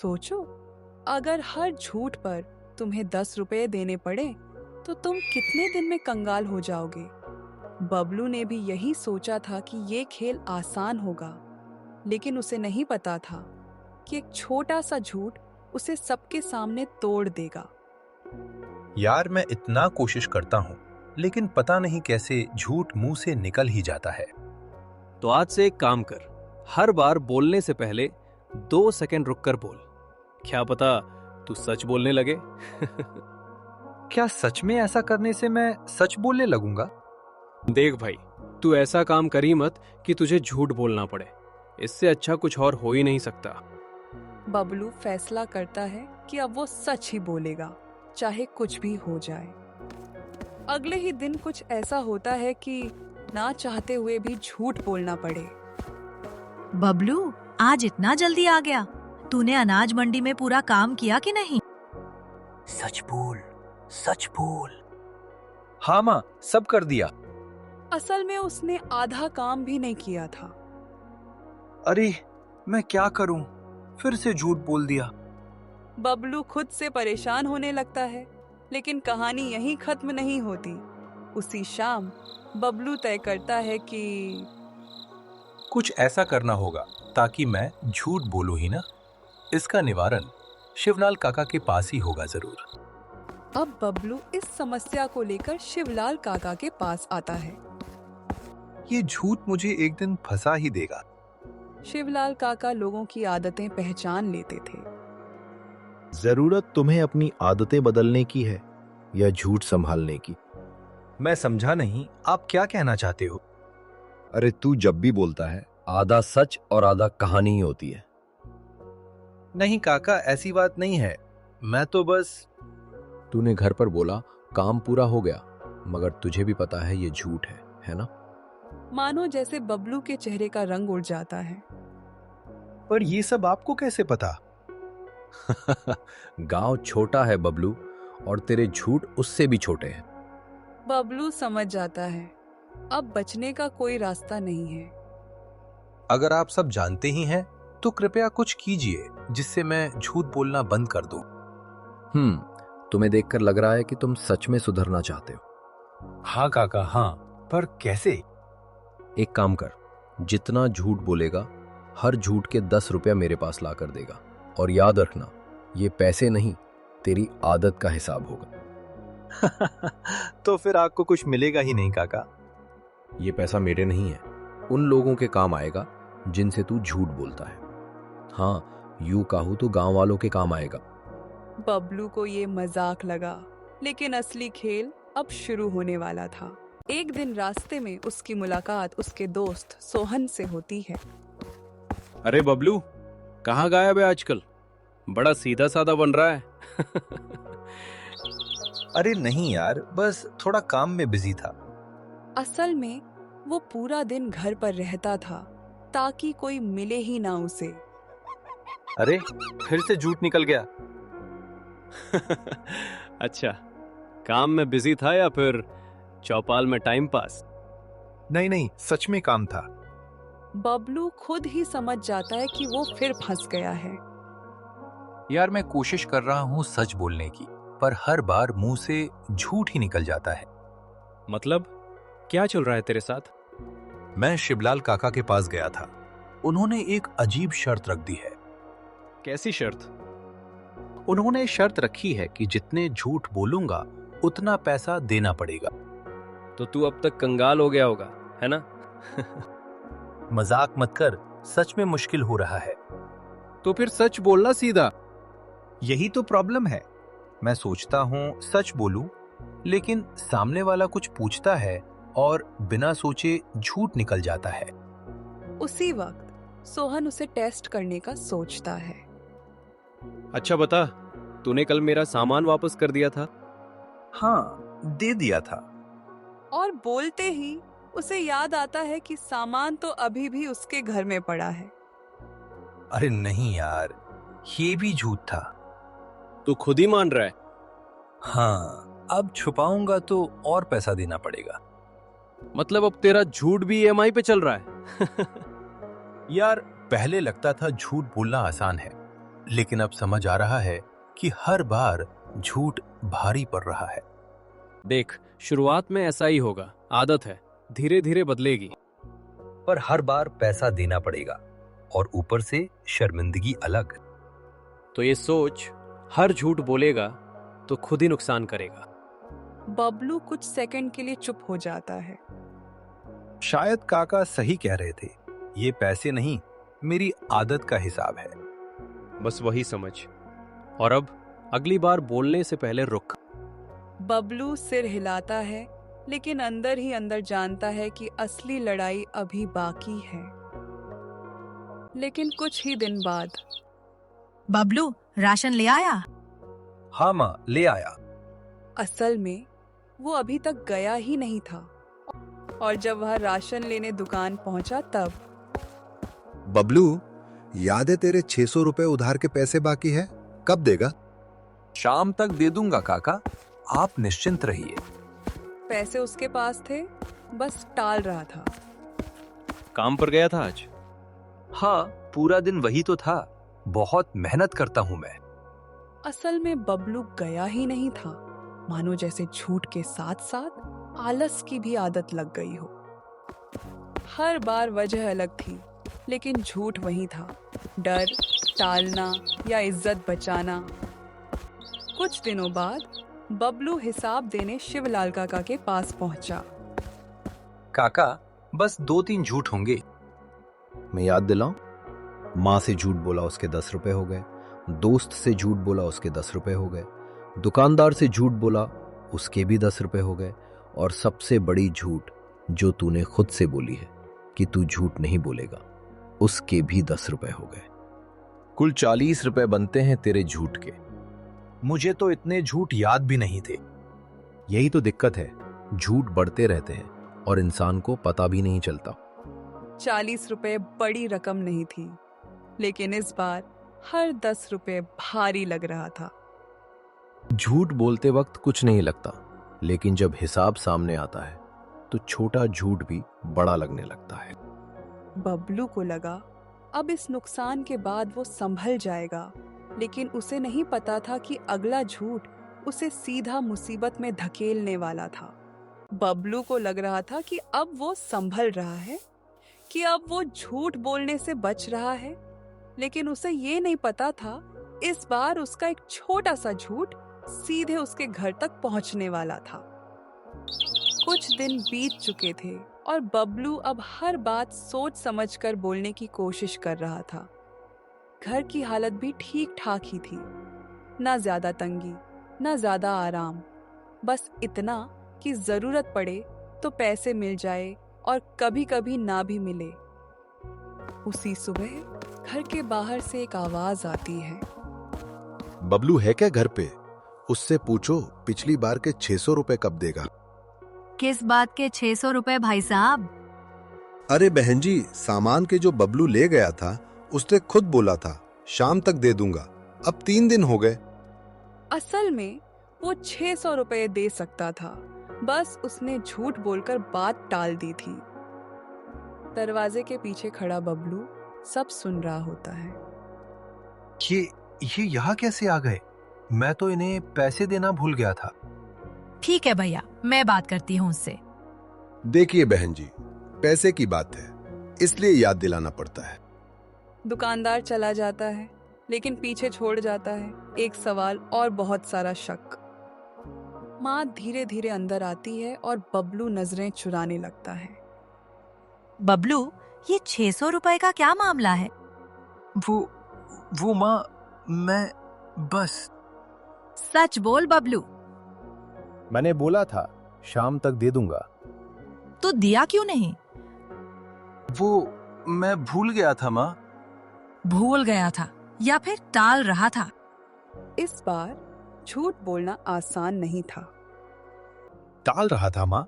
सोचो, अगर हर झूठ पर तुम्हें 10 रुपए देने पड़े तो तुम कितने दिन में कंगाल हो जाओगे। बबलू ने भी यही सोचा था कि ये खेल आसान होगा, लेकिन उसे नहीं पता था कि एक छोटा सा झूठ उसे सबके सामने तोड़ देगा। यार, मैं इतना कोशिश करता हूँ, लेकिन पता नहीं कैसे झूठ मुंह से निकल ही जाता है। तो आज से एक काम कर, हर बार बोलने से पहले 2 सेकंड रुककर बोल। क्या पता तू सच बोलने लगे। क्या सच में ऐसा करने से मैं सच बोलने लगूंगा? देख भाई, तू ऐसा काम करी मत कि तुझे झूठ बोलना पड़े। इससे अच्छा कुछ और हो ही नहीं सकता। बबलू फैसला करता है कि अब वो सच ही बोलेगा, चाहे कुछ भी हो जाए। अगले ही दिन कुछ ऐसा होता है कि ना चाहते हुए भी झूठ बोलना पड़े। बबलू, आज इतना जल्दी आ गया। तूने अनाज मंडी में पूरा काम किया कि नहीं? सच बोल, सच बोल। हाँ माँ, सब कर दिया। असल में उसने आधा काम भी नहीं किया था। अरे, मैं क्या करूं? फिर से झूठ बोल दिया। बबलू खुद से परेशान होने लगता है, लेकिन कहानी यहीं खत्म नहीं होती। उसी शाम बबलू तय करता है कि कुछ ऐसा करना होगा ताकि मैं झूठ बोलूं ही ना। इसका निवारण शिवलाल काका के पास ही होगा जरूर। अब बबलू इस समस्या को लेकर शिवलाल काका के पास आता है। ये झूठ मुझे एक दिन फंसा ही देगा। शिवलाल काका लोगों की आदतें पहचान लेते थे। जरूरत तुम्हें अपनी आदतें बदलने की है या झूठ संभालने की? मैं समझा नहीं, आप क्या कहना चाहते हो? अरे तू जब भी बोलता है आधा सच और आधा कहानी ही होती है। नहीं काका, ऐसी बात नहीं है। मैं तो बस। तूने घर पर बोला काम पूरा हो गया, मगर तुझे भी पता है ये झूठ है ना? मानो जैसे बबलू के चेहरे का रंग उड़ जाता है। पर ये सब आपको कैसे पता? गांव छोटा है बबलू, और तेरे झूठ उससे भी छोटे हैं। बबलू समझ जाता है अब बचने का कोई रास्ता नहीं है। अगर आप सब जानते ही हैं तो कृपया कुछ कीजिए जिससे मैं झूठ बोलना बंद कर दूं। तुम्हें देखकर लग रहा है कि तुम सच में सुधरना चाहते हो। हाँ काका, हाँ, पर कैसे? एक काम कर, जितना झूठ बोलेगा हर झूठ के 10 रुपया मेरे पास ला कर देगा। और याद रखना, ये पैसे नहीं, तेरी आदत का हिसाब होगा। तो फिर आपको कुछ मिलेगा ही नहीं काका। ये पैसा मेरे नहीं है, उन लोगों के काम आएगा जिनसे तू झूठ बोलता है। हाँ, यूं कहूं तो गांव वालों के काम आएगा। बबलू को ये मजाक लगा, लेकिन असली खेल अब शुरू होने वाला था। एक दिन रास्ते में उसकी मुलाकात उसके दोस्त सोहन से होती है। अरे बबलू, कहाँ गायब है आजकल? बड़ा सीधा साधा बन रहा है। अरे नहीं यार, बस थोड़ा काम में बिजी था। असल में वो पूरा दिन घर पर रहता था ताकि कोई मिले ही ना उसे। अरे, फिर से झूठ निकल गया। अच्छा, काम में बिजी था या फिर चौपाल में टाइम पास? नहीं नहीं, सच में काम था। बबलू खुद ही समझ जाता है कि वो फिर फंस गया है। यार, मैं कोशिश कर रहा हूँ सच बोलने की, पर हर बार मुंह से झूठ ही निकल जाता है। मतलब क्या चल रहा है तेरे साथ? मैं शिवलाल काका के पास गया था। उन्होंने एक अजीब शर्त रख दी है। कैसी शर्त? उन्होंने शर्त रखी है कि जितने झूठ बोलूंगा उतना पैसा देना पड़ेगा। तो तू अब तक कंगाल हो गया होगा, है ना? मजाक मत कर, सच में मुश्किल हो रहा है। तो फिर सच बोलना सीधा। यही तो प्रॉब्लम है। मैं सोचता हूँ सच बोलूं, लेकिन सामने वाला कुछ पूछता है और बिना सोचे झूठ निकल जाता है। उसी वक्त सोहन उसे टेस्ट करने का सोचता है। अच्छा बता, तूने कल मेरा सामान वापस कर दिया था? हाँ, दे दिया था। और बोलते ही उसे याद आता है कि सामान तो अभी भी उसके घर में पड़ा है। अरे नहीं यार, ये भी झूठ था। तू खुद ही मान रहा है? हाँ, अब छुपाऊंगा तो और पैसा देना पड़ेगा। मतलब अब तेरा झूठ भी ईएमआई पे चल रहा है? यार, पहले लगता था झूठ बोलना आसान है, लेकिन अब समझ आ रहा है कि हर बार झूठ भारी पड़ रहा है। देख, शुरुआत में ऐसा ही होगा, आदत है, धीरे धीरे बदलेगी। पर हर बार पैसा देना पड़ेगा और ऊपर से शर्मिंदगी अलग। तो ये सोच, हर झूठ बोलेगा तो खुद ही नुकसान करेगा। बबलू कुछ सेकंड के लिए चुप हो जाता है। शायद काका सही कह रहे थे, ये पैसे नहीं, मेरी आदत का हिसाब है। बस वही समझ। और अब अगली बार बोलने से पहले रुक। बबलू सिर हिलाता है, लेकिन अंदर ही अंदर जानता है कि असली लड़ाई अभी बाकी है। लेकिन कुछ ही दिन बाद बबलू, राशन ले आया? हाँ माँ, ले आया। असल में वो अभी तक गया ही नहीं था, और जब वह राशन लेने दुकान पहुंचा तब बबलू, याद है तेरे 600 रुपए उधार के पैसे बाकी है? कब देगा? शाम तक दे दूंगा काका, आप निश्चिंत रहिए। पैसे उसके पास थे, बस टाल रहा था। काम पर गया था आज? हाँ, पूरा दिन वही तो था, बहुत मेहनत करता हूँ मैं। असल में बबलू गया ही नहीं था, मानो जैसे झूठ के साथ साथ आलस की भी आदत लग गई हो। हर बार वजह अलग थी, लेकिन झूठ वही था, डर, टालना या इज्जत बचाना। कुछ दिनों बाद बबलू हिसाब देने शिवलाल काका के पास पहुंचा। काका, बस 2-3 झूठ होंगे। मैं याद दिलाऊं? माँ से झूठ बोला, उसके 10 रुपए हो गए। दोस्त से झूठ बोला, उसके 10 रुपए हो गए। दुकानदार से झूठ बोला, उसके भी 10 रुपए हो गए। और सबसे बड़ी झूठ जो तूने खुद से बोली है कि तू झूठ नहीं बोलेगा, उसके भी 10 रुपए हो गए। कुल 40 रुपए बनते हैं तेरे झूठ के। मुझे तो इतने झूठ याद भी नहीं थे। यही तो दिक्कत है, झूठ बढ़ते रहते हैं और इंसान को पता भी नहीं चलता। 40 रुपए बड़ी रकम नहीं थी, लेकिन इस बार हर 10 रुपए भारी लग रहा था। झूठ बोलते वक्त कुछ नहीं लगता, लेकिन जब हिसाब सामने आता है तो छोटा झूठ भी बड़ा लगने लगता है। बबलू को लगा अब इस नुकसान के बाद वो संभल जाएगा, लेकिन उसे नहीं पता था कि अगला झूठ उसे सीधा मुसीबत में धकेलने वाला था। बबलू को लग रहा था कि अब वो संभल रहा है, कि अब वो झूठ बोलने से बच रहा है, लेकिन उसे ये नहीं पता था इस बार उसका एक छोटा सा झूठ सीधे उसके घर तक पहुंचने वाला था। कुछ दिन बीत चुके थे और बबलू अब हर बात सोच समझकर बोलने की कोशिश कर रहा था। घर की हालत भी ठीक ठाक ही थी, ना ज्यादा तंगी, ना ज्यादा आराम, बस इतना कि जरूरत पड़े तो पैसे मिल जाए और कभी कभी ना भी मिले। उसी सुबह घर के बाहर से एक आवाज आती है। बबलू है क्या घर पे? उससे पूछो पिछली बार के 600 रुपए कब देगा। किस बात के 600 रुपए भाई साहब? अरे बहन जी, सामान के जो बबलू ले गया था उसने खुद बोला था शाम तक दे दूंगा, अब 3 दिन हो गए। असल में वो 600 रुपए दे सकता था, बस उसने झूठ बोलकर बात टाल दी थी। दरवाजे के पीछे खड़ा बबलू सब सुन रहा होता है। ये यहाँ कैसे आ गए? मैं तो इन्हें पैसे देना भूल गया था। ठीक है भैया, मैं बात करती हूँ उससे। देखिए बहन जी, पैसे की बात है, इसलिए याद दिलाना पड़ता है। दुकानदार चला जाता है, लेकिन पीछे छोड़ जाता है एक सवाल और बहुत सारा शक। माँ धीरे धीरे अंदर आती है और बबलू नजरें चुराने लगता है। बबलू, ये 600 रुपए का क्या मामला है? वो माँ, मैं बस। सच बोल बबलू। मैंने बोला था शाम तक दे दूंगा। तो दिया क्यों नहीं? वो मैं भूल गया था माँ। भूल गया था या फिर टाल रहा था? इस बार झूठ बोलना आसान नहीं था। टाल रहा था माँ।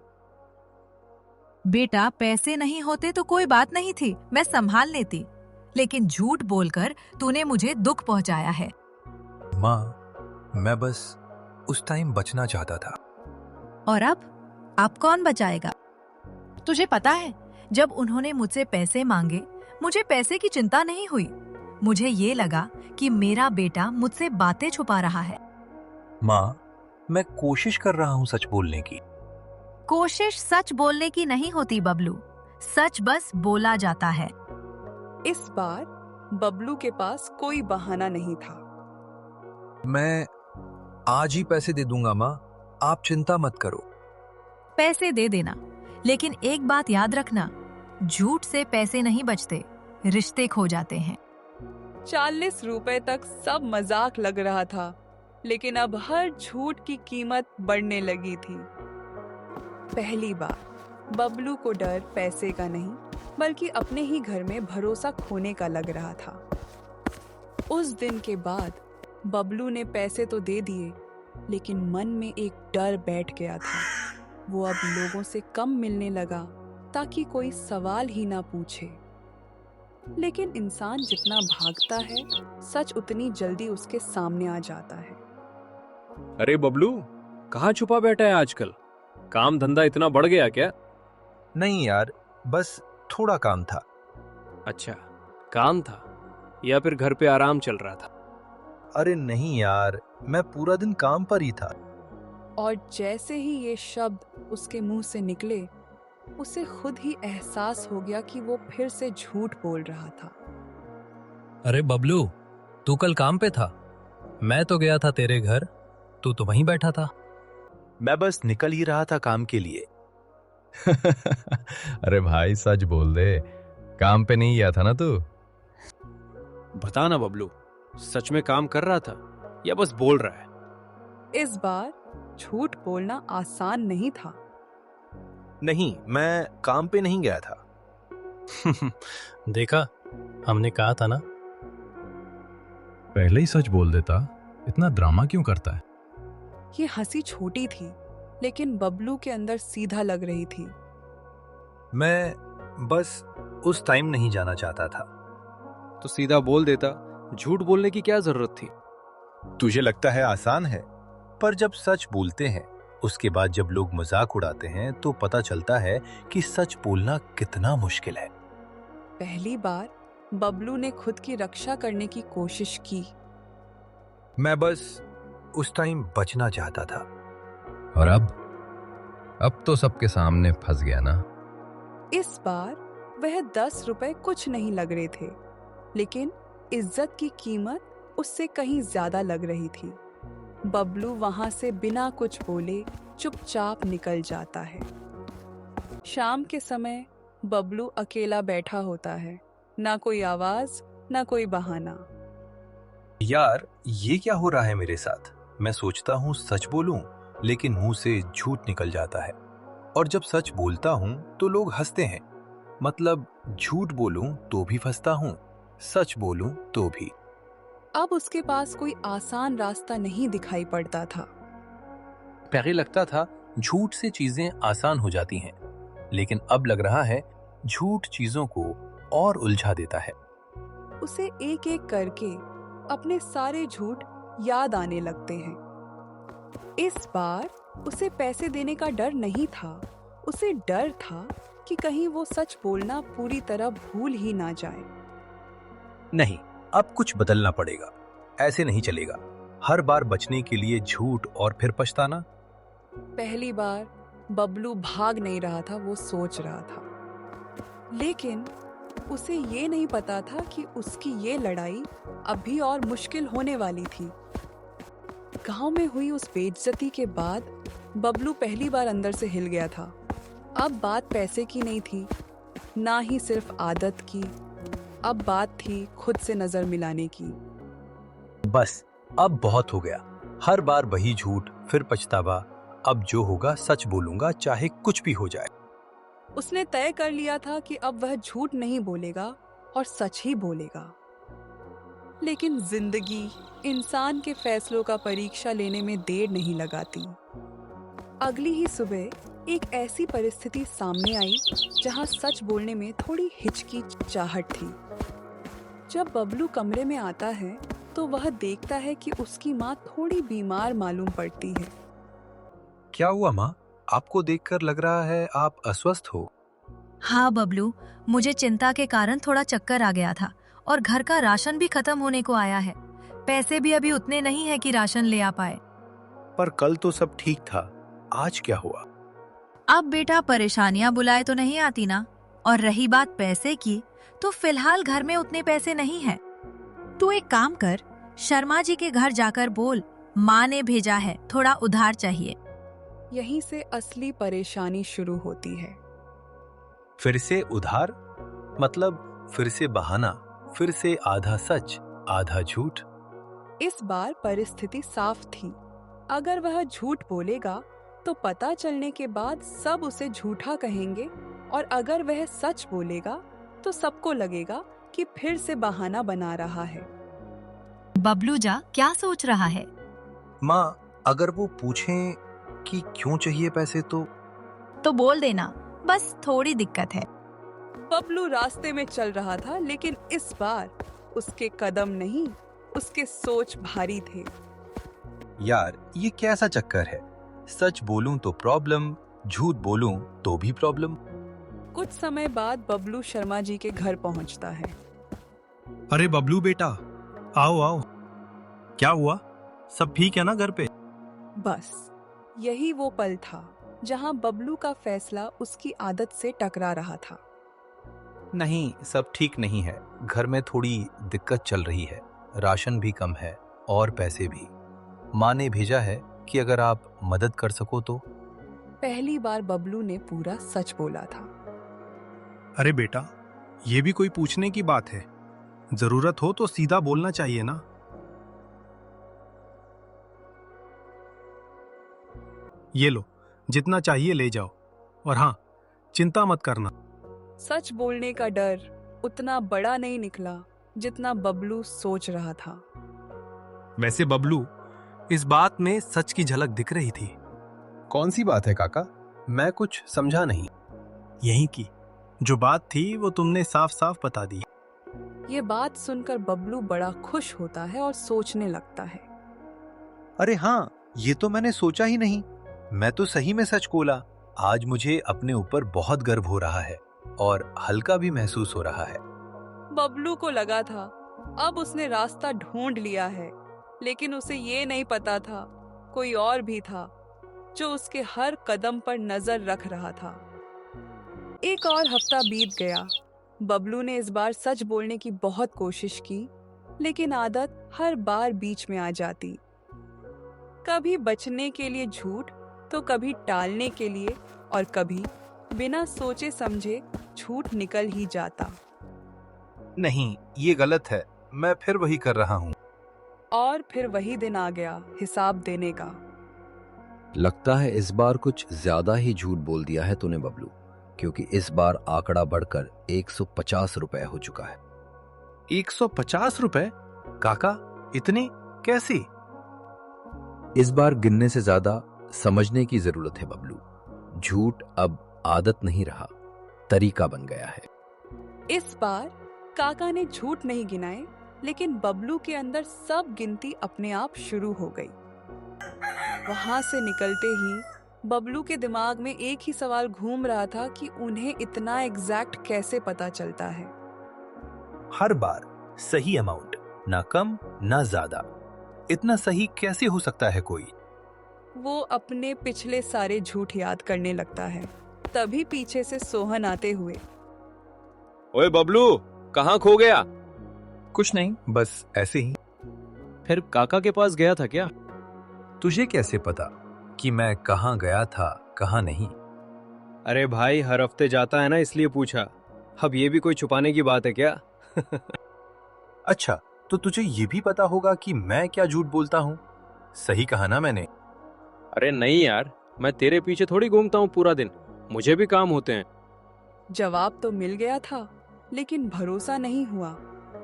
बेटा, पैसे नहीं होते तो कोई बात नहीं थी, मैं संभाल लेती, लेकिन झूठ बोलकर तूने मुझे दुख पहुंचाया है। माँ, मैं बस उस टाइम बचना चाहता था। और अब कौन बचाएगा? तुझे पता है, जब उन्होंने मुझसे पैसे मांगे, मुझे पैसे की चिंता नहीं हुई। मुझे ये लगा कि मेरा बेटा मुझसे बातें छुपा रहा है। माँ, मैं कोशिश कर रहा हूँ सच बोलने की। कोशिश सच बोलने की नहीं होती बबलू, सच बस बोला जाता है। इस बार बबलू के पास कोई बहाना नहीं था। मैं आज ही पैसे दे दूंगा माँ, आप चिंता मत करो। पैसे दे देना, लेकिन एक बात याद रखना, झूठ से पैसे नहीं बचते, रिश्ते खो जाते हैं। 40 रुपए तक सब मजाक लग रहा था, लेकिन अब हर झूठ की कीमत बढ़ने लगी थी। पहली बार बबलू को डर पैसे का नहीं, बल्कि अपने ही घर में भरोसा खोने का लग रहा था। उस दिन के बाद बबलू ने पैसे तो दे दिए, लेकिन मन में एक डर बैठ गया था। वो अब लोगों से कम मिलने लगा ताकि कोई सवाल ही ना पूछे। लेकिन इंसान जितना भागता है, सच उतनी जल्दी उसके सामने आ जाता है। अरे बबलू, कहाँ छुपा बैठा है आजकल? काम धंधा इतना बढ़ गया क्या? नहीं यार, बस थोड़ा काम था। अच्छा, काम था या फिर घर पे आराम चल रहा था? अरे नहीं यार, मैं पूरा दिन काम पर ही था। और जैसे ही ये शब्द उसके मुंह से निकले, उसे खुद ही एहसास हो गया कि वो फिर से झूठ बोल रहा था। अरे बबलू, तू कल काम पे था? मैं तो गया था तेरे घर, तू तो वहीं बैठा था। मैं बस निकल ही रहा था काम के लिए। अरे भाई सच बोल दे, काम पे नहीं गया था ना तू? बता ना बबलू, सच में काम कर रहा था या बस बोल रहा है? इस बार झूठ बोलना आसान नहीं था। नहीं, मैं काम पे नहीं गया था। देखा, हमने कहा था ना। पहले ही सच बोल देता, इतना ड्रामा क्यों करता है? ये हंसी छोटी थी, लेकिन बबलू के अंदर सीधा लग रही थी। मैं बस उस टाइम नहीं जाना चाहता था। तो सीधा बोल देता, झूठ बोलने की क्या जरूरत थी? तुझे लगता है आसान है, पर जब सच बोलते हैं, उसके बाद जब लोग मजाक उड़ाते हैं, तो पता चलता है कि सच बोलना कितना मुश्किल है। पहली बार बबलू ने खुद की रक्षा करने की कोशिश की। मैं बस उस टाइम बचना चाहता था। और अब तो सबके सामने फंस गया ना। इस बार वह 10 रुपए कुछ नहीं लग रहे थे, लेकिन इज्जत की कीमत उससे कहीं ज्यादा लग रही थी। बबलू वहां से बिना कुछ बोले चुपचाप निकल जाता है। शाम के समय बबलू अकेला बैठा होता है, ना कोई आवाज, ना कोई बहाना। यार, ये क्या हो रहा है मेरे साथ? मैं सोचता हूँ सच बोलूं, लेकिन मुंह से झूठ निकल जाता है। और जब सच बोलता हूँ तो लोग हंसते हैं। मतलब झूठ बोलूं तो भी फंसता हूँ, सच बोलूं तो भी। अब उसके पास कोई आसान रास्ता नहीं दिखाई पड़ता था। पहले लगता था झूठ से चीजें आसान हो जाती हैं, लेकिन अब लग रहा है झूठ चीजों को और उलझा देता है। उसे एक एक करके अपने सारे झूठ याद आने लगते हैं। इस बार उसे पैसे देने का डर नहीं था, उसे डर था कि कहीं वो सच बोलना पूरी तरह भूल ही ना जाए। नहीं, अब कुछ बदलना पड़ेगा। ऐसे नहीं चलेगा, हर बार बचने के लिए झूठ और फिर पछताना। पहली बार बबलू भाग नहीं रहा था, वो सोच रहा था। लेकिन उसे ये नहीं पता था कि उसकी ये लड़ाई अभी और मुश्किल होने वाली थी। गांव में हुई उस बेइज्जती के बाद बबलू पहली बार अंदर से हिल गया था। अब बात पैसे की नहीं थी, ना ही सिर्फ आदत की। अब बात थी खुद से नजर मिलाने की। बस अब बहुत हो गया, हर बार वही झूठ, फिर पछतावा। अब जो होगा सच बोलूंगा, चाहे कुछ भी हो जाए। उसने तय कर लिया था कि अब वह झूठ नहीं बोलेगा और सच ही बोलेगा। लेकिन जिंदगी इंसान के फैसलों का परीक्षा लेने में देर नहीं लगाती। अगली ही सुबह एक ऐसी परिस्थिति सामने आई जहां सच बोलने में थोड़ी हिचकिचाहट थी। जब बबलू कमरे में आता है तो वह देखता है कि उसकी माँ थोड़ी बीमार मालूम पड़ती है। क्या हुआ माँ? आपको देखकर लग रहा है आप अस्वस्थ हो। हाँ बबलू, मुझे चिंता के कारण थोड़ा चक्कर आ गया था और घर का राशन भी खत्म होने को आया है। पैसे भी अभी उतने नहीं है कि राशन ले आ पाए। पर कल तो सब ठीक था, आज क्या हुआ? अब बेटा परेशानियां बुलाए तो नहीं आती ना। और रही बात पैसे की, तो फिलहाल घर में उतने पैसे नहीं हैं। तू एक काम कर, शर्मा जी के घर जाकर बोल, माँ ने भेजा है, थोड़ा उधार चाहिए। यहीं से असली परेशानी शुरू होती है। फिर से उधार? मतलब फिर से बहाना, फिर से आधा सच आधा झूठ। इस बार परिस्थिति साफ थी। अगर वह झूठ बोलेगा तो पता चलने के बाद सब उसे झूठा कहेंगे, और अगर वह सच बोलेगा तो सबको लगेगा कि फिर से बहाना बना रहा है। बबलू जा क्या सोच रहा है? माँ, अगर वो पूछें कि क्यों चाहिए पैसे तो बोल देना, बस थोड़ी दिक्कत है। बबलू रास्ते में चल रहा था, लेकिन इस बार उसके कदम नहीं, उसके सोच भारी थे। यार, ये कैसा चक्कर है? सच बोलूं तो प्रॉब्लम, झूठ बोलूं तो भी प्रॉब्लम। कुछ समय बाद बबलू शर्मा जी के घर पहुंचता है। अरे बबलू बेटा, आओ आओ। क्या हुआ? सब ठीक है ना घर पे? बस यही वो पल था जहां बबलू का फैसला उसकी आदत से टकरा रहा था। नहीं, सब ठीक नहीं है। घर में थोड़ी दिक्कत चल रही है, राशन भी कम है और पैसे भी। माँ ने भेजा है कि अगर आप मदद कर सको तो। पहली बार बबलू ने पूरा सच बोला था। अरे बेटा, ये भी कोई पूछने की बात है? जरूरत हो तो सीधा बोलना चाहिए ना। ये लो, जितना चाहिए ले जाओ, और हाँ, चिंता मत करना। सच बोलने का डर उतना बड़ा नहीं निकला जितना बबलू सोच रहा था। वैसे बबलू, इस बात में सच की झलक दिख रही थी। कौन सी बात है काका? मैं कुछ समझा नहीं। यही की जो बात थी वो तुमने साफ साफ बता दी। ये बात सुनकर बबलू बड़ा खुश होता है और सोचने लगता है। अरे हाँ, ये तो मैंने सोचा ही नहीं। मैं तो सही में सच बोला। आज मुझे अपने ऊपर बहुत गर्व हो रहा है और हल्का भी महसूस हो रहा है। बबलू को लगा था अब उसने रास्ता ढूंढ लिया है, लेकिन उसे ये नहीं पता था कोई और भी था जो उसके हर कदम पर नजर रख रहा था। एक और हफ्ता बीत गया। बबलू ने इस बार सच बोलने की बहुत कोशिश की, लेकिन आदत हर बार बीच में आ जाती। कभी बचने के लिए झूठ, तो कभी टालने के लिए, और कभी बिना सोचे समझे झूठ निकल ही जाता। नहीं, ये गलत है, मैं फिर वही कर रहा हूँ। और फिर वही दिन आ गया हिसाब देने का। लगता है इस बार कुछ ज्यादा ही झूठ बोल दिया है तूने बबलू, क्योंकि इस बार आंकड़ा बढ़कर 150 रुपए हो चुका है। 150 रुपए? काका, इतने कैसे? इस बार गिनने से ज्यादा समझने की जरूरत है बबलू। झूठ अब आदत नहीं रहा, तरीका बन गया है। इस बार काका ने झूठ नहीं गिनाए, लेकिन बबलू के अंदर सब गिनती अपने आप शुरू हो गई। वहां से निकलते ही बबलू के दिमाग में एक ही सवाल घूम रहा था कि उन्हें इतना एग्जैक्ट कैसे पता चलता है। हर बार सही अमाउंट, ना कम ना ज्यादा। इतना सही कैसे हो सकता है कोई? वो अपने पिछले सारे झूठ याद करने लगता है। तभी पीछे से सोहन आते हुए, ओए बबलू, कहाँ खो गया? कुछ नहीं, बस ऐसे ही। फिर काका के पास गया था क्या? तुझे कैसे पता कि मैं कहाँ गया था, कहाँ नहीं? अरे भाई, हर हफ्ते जाता है ना, इसलिए पूछा। अब ये भी कोई छुपाने की बात है क्या? अच्छा, तो तुझे ये भी पता होगा कि मैं क्या झूठ बोलता हूँ। सही कहा ना मैंने? अरे नहीं यार, मैं तेरे पीछे थोड़ी घूमता हूँ पूरा दिन, मुझे भी काम होते हैं। जवाब तो मिल गया था, लेकिन भरोसा नहीं हुआ।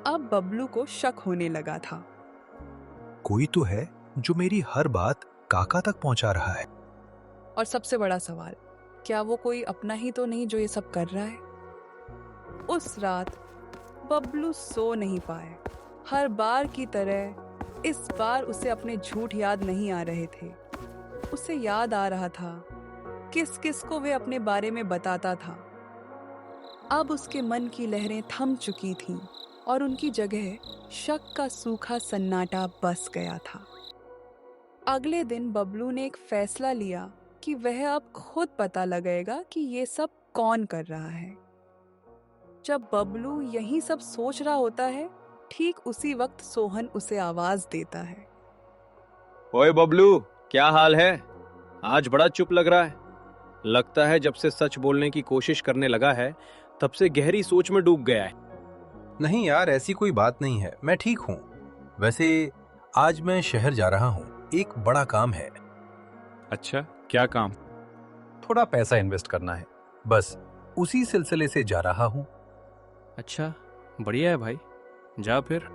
अब बबलू को शक होने लगा था। कोई तो है जो मेरी हर बात काका तक पहुंचा रहा है। और सबसे बड़ा सवाल, क्या वो कोई अपना ही तो नहीं जो ये सब कर रहा है? उस रात बबलू सो नहीं पाए। हर बार की तरह इस बार उसे अपने झूठ याद नहीं आ रहे थे। उसे याद आ रहा था किस किस को वे अपने बारे में बताता था। अब उसके मन की लहरें थम चुकी थीं। और उनकी जगह शक का सूखा सन्नाटा बस गया था। अगले दिन बबलू ने एक फैसला लिया कि वह अब खुद पता लगाएगा कि ये सब कौन कर रहा है। जब बबलू यही सब सोच रहा होता है, ठीक उसी वक्त सोहन उसे आवाज देता है। ओए बबलू, क्या हाल है? आज बड़ा चुप लग रहा है। लगता है जब से सच बोलने की कोशिश करने लगा है तब से गहरी सोच में डूब गया है। नहीं यार, ऐसी कोई बात नहीं है, मैं ठीक हूँ। वैसे आज मैं शहर जा रहा हूँ, एक बड़ा काम है। अच्छा, क्या काम? थोड़ा पैसा इन्वेस्ट करना है, बस उसी सिलसिले से जा रहा हूँ। अच्छा, बढ़िया है भाई, जा फिर।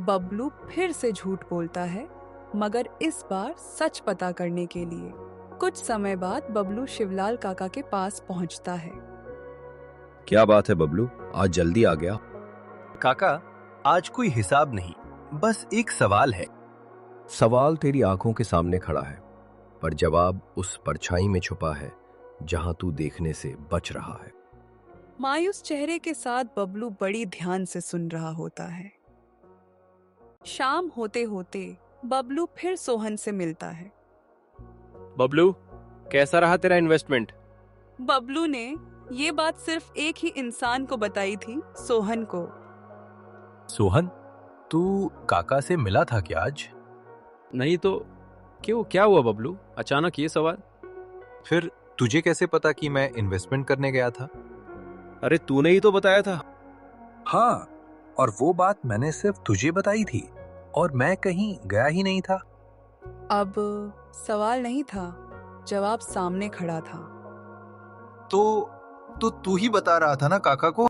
बबलू फिर से झूठ बोलता है, मगर इस बार सच पता करने के लिए। कुछ समय बाद बबलू शिवलाल काका के पास पहुंचता है। क्या बात है बबलू, आज जल्दी आ गया? काका, आज कोई हिसाब नहीं, बस एक सवाल है। सवाल तेरी आंखों के सामने खड़ा है, पर जवाब उस परछाई में छुपा है जहां तू देखने से बच रहा है। मायूस चेहरे के साथ बबलू बड़ी ध्यान से सुन रहा होता है। शाम होते होते बबलू फिर सोहन से मिलता है। बबलू, कैसा रहा तेरा इन्वेस्टमेंट? बबलू ने ये बात सिर्फ एक ही इंसान को बताई थी, सोहन को। सोहन, तू काका से मिला था क्या आज? नहीं तो क्यों, क्या हुआ बबलू, अचानक ये सवाल? फिर तुझे कैसे पता कि मैं इन्वेस्टमेंट करने गया था? अरे तूने ही तो बताया था। हाँ, और वो बात मैंने सिर्फ तुझे बताई थी और मैं कहीं गया ही नहीं था। अब सवाल नहीं था, जवाब सामने खड़ा था। तो तू ही बता रहा था ना काका को?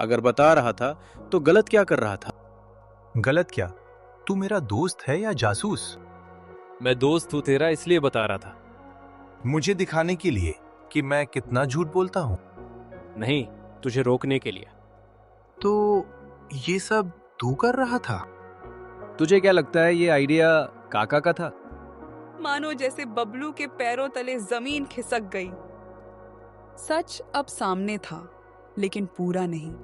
अगर बता रहा था तो गलत क्या कर रहा था? गलत क्या? तू मेरा दोस्त है या जासूस? मैं दोस्त हूं तेरा, इसलिए बता रहा था। मुझे दिखाने के लिए कि मैं कितना झूठ बोलता हूँ? नहीं, तुझे रोकने के लिए। तो ये सब तू कर रहा था? तुझे क्या लगता है ये आइडिया काका का था? मानो जैसे बबलू के पैरों तले जमीन खिसक गई। सच अब सामने था, लेकिन पूरा नहीं।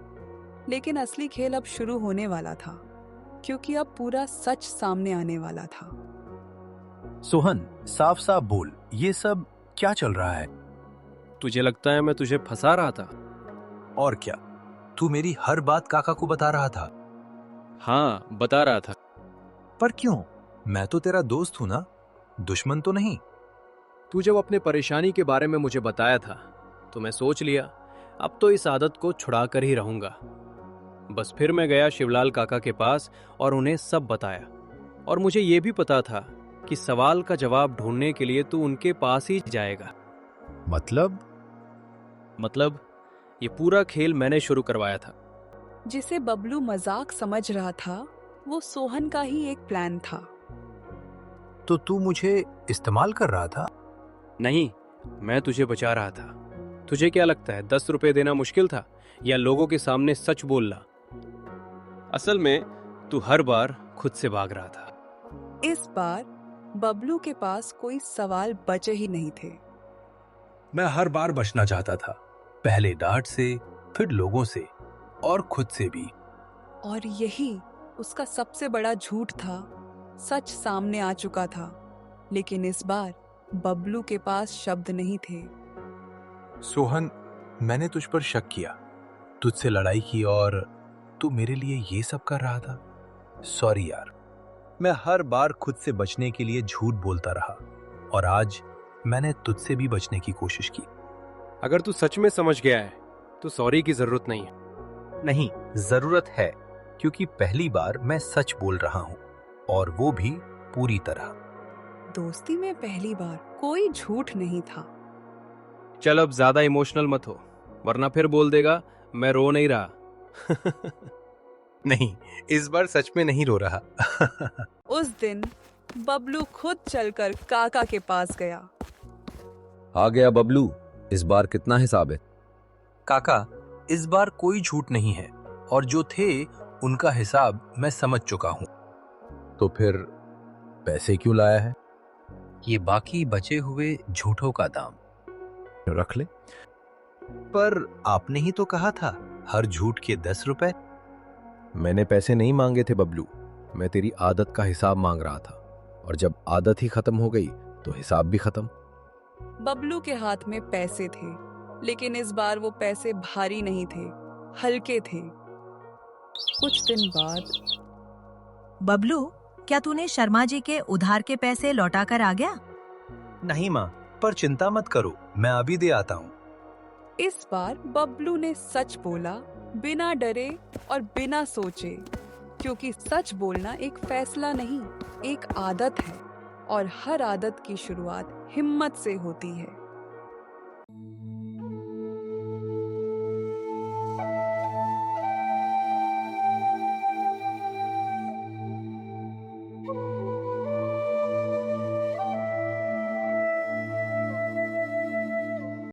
लेकिन असली खेल अब शुरू होने वाला था, क्योंकि अब पूरा सच सामने आने वाला था। सोहन, साफ साफ बोल, ये सब क्या चल रहा है? तुझे लगता है मैं तुझे फंसा रहा था? और क्या, तू मेरी हर बात काका को बता रहा था? हाँ, बता रहा था। पर क्यों? मैं तो तेरा दोस्त हूं ना, दुश्मन तो नहीं। तू जब अपने परेशानी के बारे में मुझे बताया था तो मैं सोच लिया अब तो इस आदत को छुड़ा कर ही रहूंगा। बस फिर मैं गया शिवलाल काका के पास और उन्हें सब बताया। और मुझे ये भी पता था कि सवाल का जवाब ढूंढने के लिए तू उनके पास ही जाएगा। मतलब ये पूरा खेल मैंने शुरू करवाया था। जिसे बबलू मजाक समझ रहा था, वो सोहन का ही एक प्लान था। तो तू मुझे इस्तेमाल कर रहा था? नहीं, मैं तुझे बचा रहा था। तुझे क्या लगता है 10 रुपए देना मुश्किल था या लोगों के सामने सच बोलना? असल में तू हर बार खुद से भाग रहा था। इस बार बबलू के पास कोई सवाल बचे ही नहीं थे। मैं हर बार बचना चाहता था, पहले डांट से, फिर लोगों से और खुद से भी। और यही उसका सबसे बड़ा झूठ था। सच सामने आ चुका था, लेकिन इस बार बबलू के पास शब्द नहीं थे। सोहन, मैंने तुझ पर शक किया, तुझसे लड़ाई की और तू मेरे लिए ये सब कर रहा था। सॉरी यार, मैं हर बार खुद से बचने के लिए झूठ बोलता रहा और आज मैंने तुझसे भी बचने की कोशिश की। अगर तू सच में समझ गया है तो सॉरी की जरूरत नहीं है। नहीं, जरूरत है, क्योंकि पहली बार मैं सच बोल रहा हूं और वो भी पूरी तरह। दोस्ती में पहली बार कोई झूठ नहीं था। चल अब ज्यादा इमोशनल मत हो, वरना फिर बोल देगा मैं रो नहीं रहा। नहीं, इस बार सच में नहीं रो रहा। उस दिन बबलू खुद चलकर काका के पास गया। आ गया बबलू, इस बार कितना हिसाब है? काका, इस बार कोई झूठ नहीं है और जो थे उनका हिसाब मैं समझ चुका हूं। तो फिर पैसे क्यों लाया है? ये बाकी बचे हुए झूठों का दाम। रख ले। पर आपने ही तो कहा था हर झूठ के 10 रुपए। मैंने पैसे नहीं मांगे थे बबलू, मैं तेरी आदत का हिसाब मांग रहा था, और जब आदत ही खत्म हो गई तो हिसाब भी खत्म। बबलू के हाथ में पैसे थे, लेकिन इस बार वो पैसे भारी नहीं थे, हल्के थे। कुछ दिन बाद बबलू, क्या तूने शर्मा जी के उधार के पैसे लौटा कर आ गया? नहीं माँ, पर चिंता मत करो, मैं अभी दे आता हूँ। इस बार बबलू ने सच बोला, बिना डरे और बिना सोचे, क्योंकि सच बोलना एक फैसला नहीं, एक आदत है, और हर आदत की शुरुआत हिम्मत से होती है।